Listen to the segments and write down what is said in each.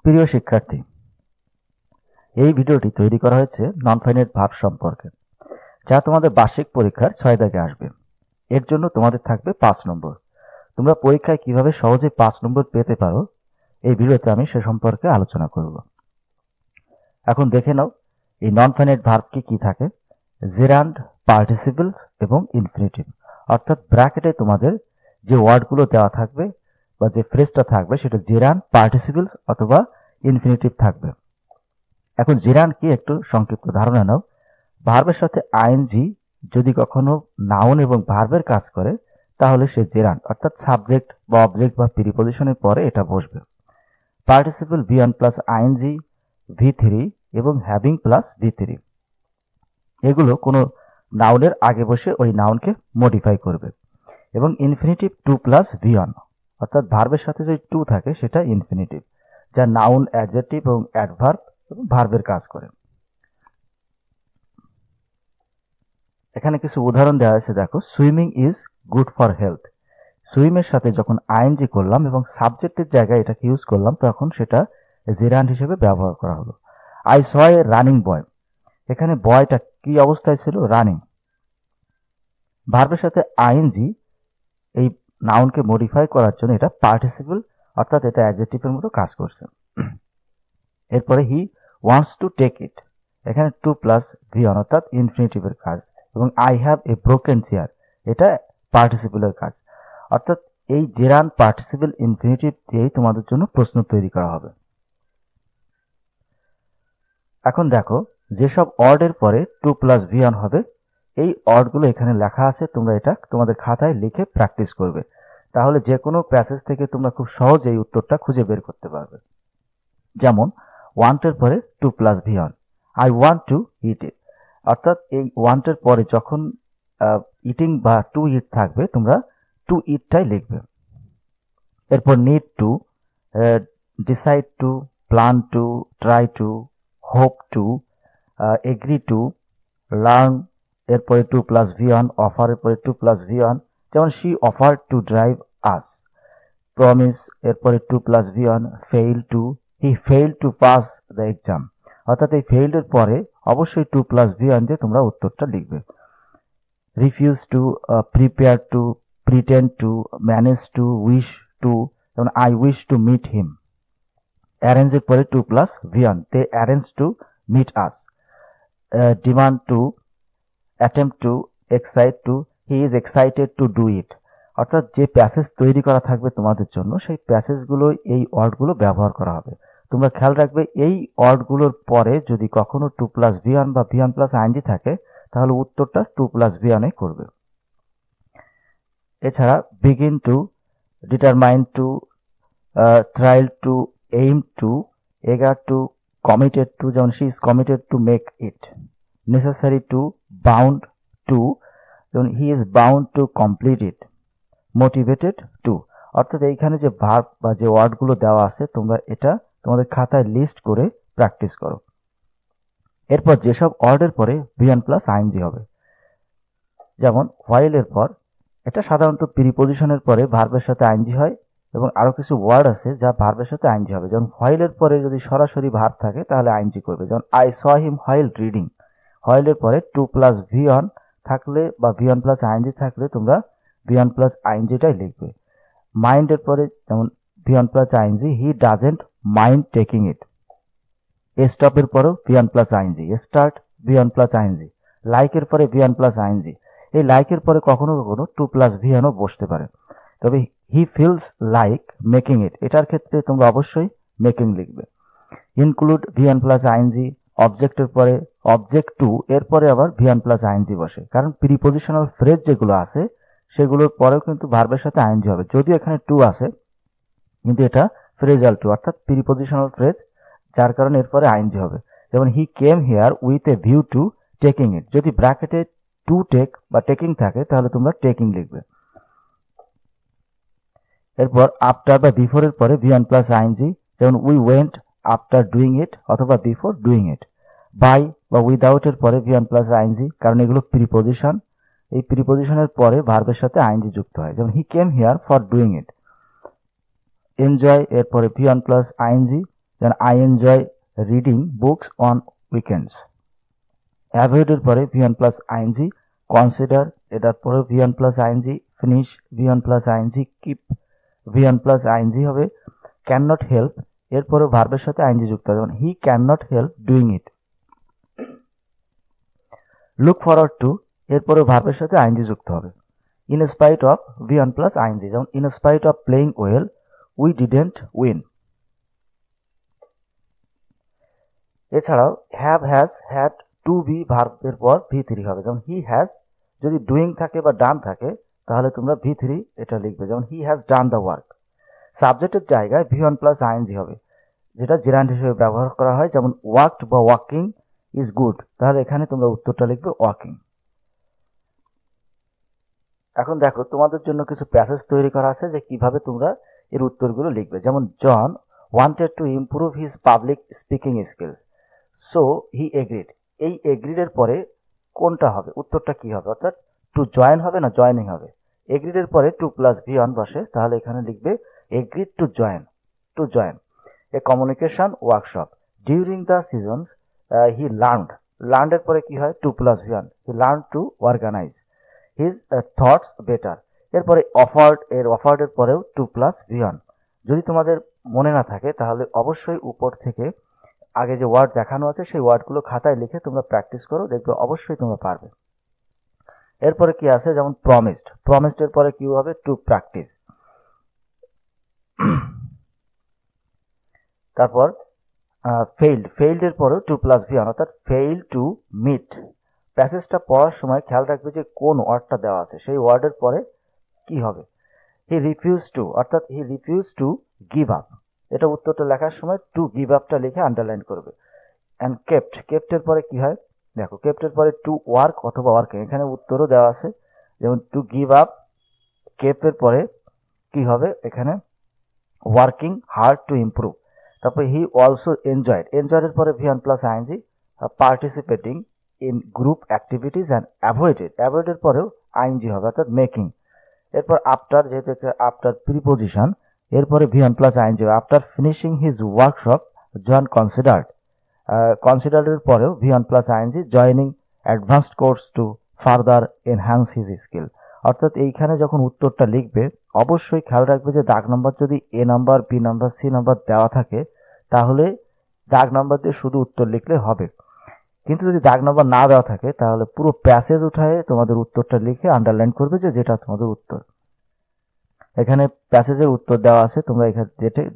প্রিয় শিক্ষার্থী, এই ভিডিওটি তৈরি করা হয়েছে নন ফাইনাইট ভার্ব সম্পর্কে, যা তোমাদের বার্ষিক পরীক্ষার 6 দাগে আসবে। এর জন্য তোমাদের থাকবে 5 নম্বর। তোমরা পরীক্ষায় কিভাবে সহজে 5 নম্বর পেতে পারো এই ভিডিওতে আমি সে সম্পর্কে আলোচনা করব। এখন দেখে নাও এই নন ফাইনাইট ভার্ব কি থাকে। জেরান্ড, পার্টিসিপল এবং ইনফিনিটিভ, অর্থাৎ ব্র্যাকেটে তোমাদের যে ওয়ার্ডগুলো দেওয়া থাকবে বা যে ফ্রেজটা থাকবে সেটা জেরান্ড, পার্টিসিপল অথবা ইনফিনিটিভ থাকবে। এখন জেরান্ড কি একটু সংক্ষিপ্ত ধারণা নাও। ভার্বের সাথে আইএনজি যদি কখনো নাউন এবং ভার্বের কাজ করে তাহলে সে জেরান্ড, অর্থাৎ সাবজেক্ট বা অবজেক্ট বা প্রিপজিশনের পরে এটা বসবে। Participle V1 plus ING, V3 এবং হ্যাভিং প্লাস V3, এগুলো কোনো নাউনের আগে বসে ওই নাউনকে মডিফাই করবে। এবং ইনফিনিটিভ 2 প্লাস V1, অর্থাৎ ভার্বের সাথে যদি 2 থাকে সেটা ইনফিনিটিভ, যা নাউন, অ্যাডজেক্টিভ এবং অ্যাডভার্ব এবং ভার্বের কাজ করে। এখানে কিছু উদাহরণ দেওয়া আছে, দেখো। Swimming is good for health. সুইমের সাথে যখন আইএনজি করলাম এবং সাবজেক্টের জায়গায় এটাকে ইউজ করলাম তখন সেটা জেরান্ড হিসেবে ব্যবহার করা হলো। আই স এ রানিং বয়। এখানে বয়টা কি অবস্থায় ছিল? রানিং। ভার্বের সাথে আইএনজি এই নাউনকে মডিফাই করার জন্য এটা পার্টিসিপল, অর্থাৎ এটা অ্যাডজেক্টিভের মতো কাজ করছে। এরপরে he wants to take it. এখানে 2 প্লাস V1, অর্থাৎ ইনফিনিটিভের কাজ। এবং I have a broken chair, এটা পার্টিসিপলের কাজ। অর্থাৎ এই জেরান্ড, পার্টিসিপল, ইনফিনিটিভ দিয়েই তোমাদের জন্য প্রশ্ন তৈরি করা হবে। এখন দেখো, যেসব ওয়ার্ডের পরে 2 প্লাস V1 হবে এই ওয়ার্ডগুলো এখানে লেখা আছে। তোমরা এটা তোমাদের খাতায় লিখে প্র্যাকটিস করবে, তাহলে যে কোনো প্যাসেজ থেকে তোমরা খুব সহজে এই উত্তরটা খুঁজে বের করতে পারবে। যেমন ওয়ান্টের পরে 2 plus V1, I want to eat eat. অর্থাৎ এই ওয়ান্টের পরে যখন ইটিং বা টু ইট থাকবে তোমরা টু ইটটাই লিখবে। এরপর need to, decide to, plan to, try to, hope to, agree to, learn এরপরে 2 প্লাস V1, অফারের পরে 2 প্লাস V1, যেমন she offer to drive us. Promise এরপরে 2 plus V1, fail to, he fail to pass the exam. অর্থাৎ এই ফেইল্ডের পরে অবশ্যই 2 plus V1 দিয়ে তোমরা উত্তরটা লিখবে। Refuse to, prepare to, pretend to, manage to, wish to, যেমন I wish to meet him. অ্যারেঞ্জের পরে 2 plus V1, they arrange to meet us. Demand to, attempt to, excite to, he is excited to do it. অর্থাৎ যে passage তৈরি করা থাকবে তোমাদের জন্য সেই প্যাসেজগুলো এই ওয়ার্ডগুলো ব্যবহার করা হবে। তোমরা খেয়াল রাখবে এই ওয়ার্ডগুলোর পরে যদি কখনো 2 প্লাস V1 বা V1 প্লাস আইএনজি থাকে তাহলে উত্তরটা 2 প্লাস V1 করবে। এছাড়া begin to, determine to, trial to, aim to, eager to, committed to, যেমন she is committed to make it. Necessary to, bound to, যেমন he is bound to complete it. Motivated to. অর্থাৎ এইখানে যে verb বা যে ওয়ার্ডগুলো দেওয়া আছে তোমরা এটা তোমাদের খাতায় লিস্ট করে প্র্যাকটিস করো। এরপর যেসব ওয়ার্ডের পরে V1 প্লাস আইএনজি হবে, যেমন হোয়াইলের পর, এটা সাধারণত প্রিপজিশনের পরে ভার্বের সাথে আইএনজি হয়। এবং আরো কিছু ওয়ার্ড আছে যা ভার্বের সাথে আইএনজি হবে, যেমন হোয়াইলের পরে যদি সরাসরি ভার্ব থাকে তাহলে আইএনজি করবে, যেমন I saw him while reading. হোয়াইলের পরে 2 প্লাস V1 থাকলে বা V1 প্লাস আইএনজি থাকলে তোমরা V1 প্লাস আইএনজিটাই লিখবে। মাইন্ডের পরে যেমন V1 plus ING, he doesn't mind taking it. স্টপের পরেও V1 plus ING, start V1 plus ING. লাইকের পরে V1 প্লাস আইএনজি। এই লাইকের পরে কখনো কখনো 2 প্লাস V1ও বসতে পারে। তবে he feels like making it, এটার ক্ষেত্রে তোমরা অবশ্যই মেকিং লিখবে। Include V1 plus ING. অবজেক্টের পরে অবজেক্ট টু, এরপরে আবার V1 প্লাস আইএনজি বসে, কারণ প্রিপজিশনাল ফ্রেজ যেগুলো আছে সেগুলোর পরেও কিন্তু ভার্বের সাথে আইএনজি হবে। যদিও এখানে টু আছে কিন্তু এটা ফ্রেজাল টু, অর্থাৎ প্রিপজিশনাল ফ্রেজ, যার কারণে এরপরে আইএনজি হবে। যেমন he came here with a view to taking it. যদি ব্র্যাকেটে টু টেক বা টেকিং থাকে তাহলে তোমরা টেকিং লিখবে। এরপর আফটার বা বিফোরের পরে V1 প্লাস আইএনজি, যেমন we went after doing it অথবা বিফোর ডুইং ইট। বাই বা উইদাউট এর পরে V1 প্লাস আইএনজি, কারণ এগুলো প্রিপজিশন। এই প্রিপজিশনের পরে ভার্বের সাথে আইএনজি যুক্ত হয়, যেমন he came here for doing it. Enjoy এরপরে V1 প্লাস আইএনজি, যেমন I enjoy reading books on weekends. Avoid এর পরে V one plus ING, consider এটার পরে V one plus ING, finish V one plus ING, keep V one plus ING হবে। Can not help এরপরে ভার্বের সাথে আইএনজি যুক্ত হবে, যেমন he can not help doing it. Look forward to এরপরে ভার্বের সাথে আইএনজি যুক্ত হবে। In spite of V one plus ING, যেমন in spite of playing well we didn't win. এছাড়াও have, has, had, to be ভার্বের পর ভি থ্রি হবে, যেমন হি হ্যাজ যদি ডুইং থাকে বা ডান থাকে তাহলে তোমরা ভি থ্রি এটা লিখবে, যেমন he has done the work. সাবজেক্টের জায়গায় ভি ওয়ান প্লাস আইএনজি হবে, যেটা জেরান্ড হিসেবে ব্যবহার করা হয়, যেমন ওয়ার্কড বা ওয়াকিং ইজ গুড, তাহলে এখানে তোমরা উত্তরটা লিখবে ওয়াকিং। এখন দেখো তোমাদের জন্য কিছু প্যাসেজ তৈরি করা আছে যে কিভাবে তোমরা এর উত্তরগুলো লিখবে, যেমন John wanted to improve his public speaking skill so he agreed. এই এগ্রিড এর পরে কোনটা হবে, উত্তরটা কি হবে, অর্থাৎ টু জয়েন হবে না জয়েনিং হবে। এগ্রিড এর পরে টু প্লাস ভি ওয়ান বসে, তাহলে এখানে লিখবে agreed to join, to join a communication workshop during the season. He learned এর পরে কি হয়, to plus V one, he learn to organise his thoughts better. এরপরে অফার্ড এর পরেও টু প্লাস ভি ওয়ান। যদি তোমাদের মনে না থাকে তাহলে অবশ্যই উপর থেকে আগে যে ওয়ার্ড দেখানো আছে সেই ওয়ার্ডগুলো খাতায় লিখে তোমরা প্র্যাকটিস করো, দেখবে অবশ্যই তোমরা পারবে। এরপরে কি আছে, যেমন প্রমিসড এর পরে কি হবে, টু প্র্যাকটিস। তারপর ফেইল্ড এর পরেও টু প্লাস ভি ওয়ান, অর্থাৎ ফেইল টু মিট। প্যাসেজটা পড়ার সময় খেয়াল রাখবে যে কোন ওয়ার্ডটা দেওয়া আছে, সেই ওয়ার্ডের পরে কি হবে। হি রিফিউজ টু, অর্থাৎ হি রিফিউজ টু গিভ আপ, এটা উত্তরটা লেখার সময় টু গিভ আপটা লিখে আন্ডারলাইন করবে। অ্যান্ড কেপ্টের পরে কি হয়, দেখো কেপ্টের পরে টু ওয়ার্ক অথবা ওয়ার্কিং, এখানে উত্তরও দেওয়া আছে, যেমন টু গিভ আপ, কেপের পরে কি হবে এখানে ওয়ার্কিং হার্ড টু ইমপ্রুভ। তারপর হি অলসো এনজয়েড এর পরে V one plus ING, participating in group activities and avoid এর পরেও আইএনজি হবে, অর্থাৎ মেকিং। এরপর আফটার, যেহেতু আফটার প্রিপোজিশন, এরপরে ভি ওয়ান প্লাস আইএনজি হবে। After finishing his workshop John considered এর পরেও V one plus ING, joining advanced course to further enhance his skill. অর্থাৎ এইখানে যখন উত্তরটা লিখবে অবশ্যই খেয়াল রাখবে যে দাগ নম্বর যদি A number, B number, C number দেওয়া থাকে তাহলে দাগ নাম্বার দিয়ে শুধু উত্তর লিখলে হবে, কিন্তু যদি দাগ নাম্বার না দেওয়া থাকে তাহলে পুরো প্যাসেজ উঠায়ে তোমাদের উত্তরটা লিখে আন্ডারলাইন করবে যে যেটা তোমাদের উত্তর। এখানে প্যাসেজের উত্তর দেওয়া আছে, তোমরা এখানে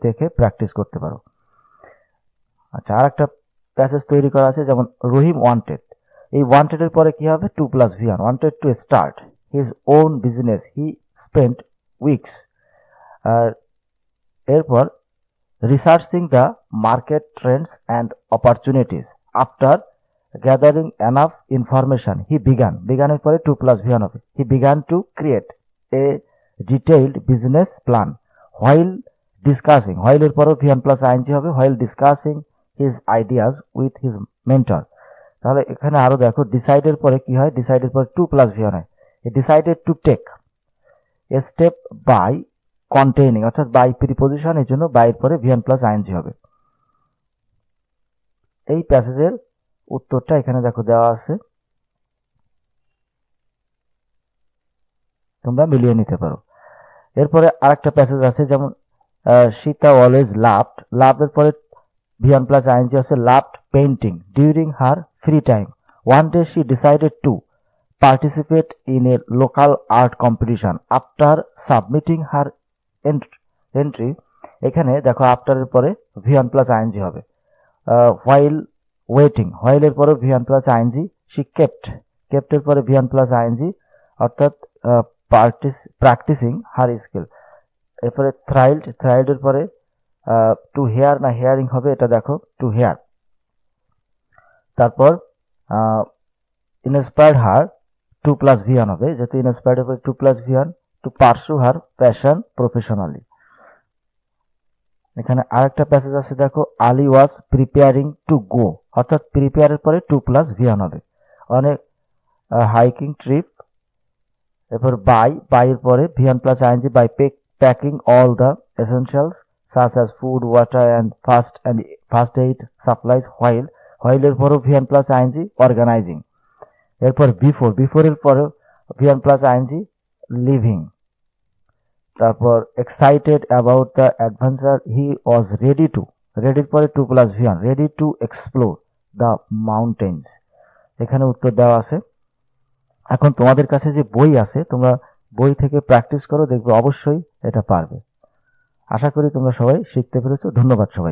দেখে প্র্যাকটিস করতে পারো। আচ্ছা, আর একটা প্যাসেজ তৈরি করা আছে, যেমন রহিম ওয়ান্টেড, এই ওয়ান্টেড এর পরে কি হবে, to plus V one, wanted to start his own business he spent weeks. আর এরপর researching the market trends and opportunities after gathering enough information he বিগানের পরে টু প্লাস ভি ওয়ান হবে, he began to create a detailed business plan while discussing, হোয়াইলের পরেও V one plus ING হবে, while discussing his ideas with his mentor. তাহলে এখানে আরো দেখো ডিসাইডের পরে কি হয়, ডিসাইডের পরে টু প্লাস ভি ওয়ান হয়, decided to take a step by containing, অর্থাৎ বাই প্রিপোজিশন, এর জন্য বাইয়ের পরে ভি ওয়ান প্লাস আইএনজি হবে। এই প্যাসেজের উত্তরটা এখানে দেখো দেওয়া আছে, তোমরা মিলিয়ে নিতে পারো। এরপরে আরেকটা প্যাসেজ আছে, যেমন সীতা অলওয়েজ লাভড এর পরে ভি ওয়ান প্লাস আইএনজি আছে, loved painting during her free time, one day she decided to participate in a local art competition after submitting her entry। এখানে দেখো আফটার এর পরে ভি ওয়ান প্লাস আইএনজি হবে। While waiting, while এর পরে V one plus ING, she kept এর পরে V one plus ING, অর্থাৎ প্র্যাকটিসিং হার স্কিল। এরপরে থ্রাইল্ড এর পরে টু হেয়ার না হেয়ারিং হবে, এটা দেখো টু হেয়ার। তারপর inspired her to plus V one হবে, যেহেতু ইন্সপায়ার্ড হবে to plus V one, to pursue her passion professionally. এখানে আরেকটা প্যাসেজ আছে দেখো, Ali was preparing to go, অর্থাৎ প্রিপেয়ারের পরে টু প্লাস ভি ওয়ান হবে, অনেক হাইকিং ট্রিপ। এরপর বাইয়ের পরে V one plus ING, by packing all the essentials such as food, water and fast and first aid supplies, হোয়াইলের পরও ভিএন প্লাস আইএনজি, অর্গানাইজিং। এরপর বিফোরের পরে ভিএন প্লাস আইএনজি, লিভিং। তারপর excited about the adventure he was রেডির পরে to plus VN, ready to explore the mountains. এখানে উত্তর দেওয়া আছে। এখন তোমাদের কাছে যে বই আছে, তোমরা বই থেকে প্র্যাকটিস করো, দেখবে অবশ্যই এটা পারবে। আশা করি তোমরা সবাই শিখতে পেরেছো। ধন্যবাদ সবাই।